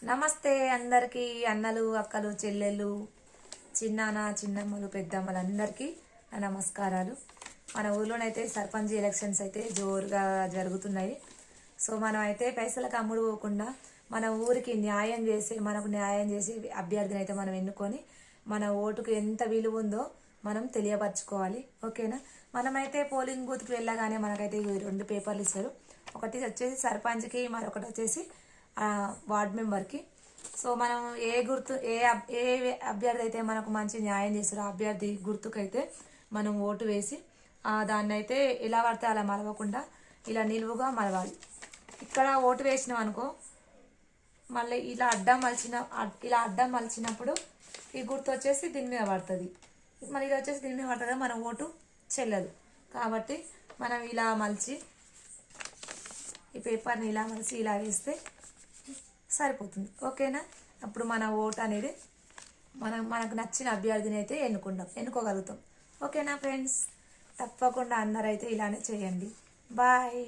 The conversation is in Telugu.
నమస్తే అందరికీ అన్నలు అక్కలు చెల్లెళ్ళు చిన్నాన్న చిన్నమ్మలు పెద్దమ్మలు అందరికీ నా నమస్కారాలు. మన ఊర్లోనైతే సర్పంచ్ ఎలక్షన్స్ అయితే జోరుగా జరుగుతున్నాయి. సో మనం అయితే పైసలకు అమ్ముడు పోకుండా మన ఊరికి మనకు న్యాయం చేసే అభ్యర్థిని అయితే మనం ఎన్నుకొని మన ఓటుకు ఎంత విలువ ఉందో మనం తెలియపరచుకోవాలి. ఓకేనా? మనమైతే పోలింగ్ బూత్కి వెళ్ళగానే మనకైతే 2 పేపర్లు ఇస్తారు. ఒకటి వచ్చేసి సర్పంచ్కి, మరొకటి వచ్చేసి వార్డ్ మెంబర్కి. సో మనం ఏ అభ్యర్థి అయితే మనకు మంచి న్యాయం చేస్తారో ఆ అభ్యర్థి గుర్తుకైతే మనం ఓటు వేసి దాన్ని అయితే ఎలా పడితే అలా మలవకుండా ఇలా నిలువుగా మలవాలి. ఇక్కడ ఓటు వేసినాం అనుకో, మళ్ళీ ఇలా అడ్డం మలిచినప్పుడు ఈ గుర్తు వచ్చేసి దీని మీద పడుతుంది, మళ్ళీ ఇది వచ్చేసి దీని మీద పడుతుంది, మన ఓటు చెల్లదు. కాబట్టి మనం ఇలా మలిచి ఈ పేపర్ని ఇలా మలిచి ఇలా వేస్తే సరిపోతుంది. ఓకేనా? అప్పుడు మన ఓటు అనేది మనకు నచ్చిన అభ్యర్థిని అయితే ఎన్నుకోగలుగుతాం. ఓకేనా ఫ్రెండ్స్? తప్పకుండా అందరైతే ఇలానే చేయండి. బాయ్.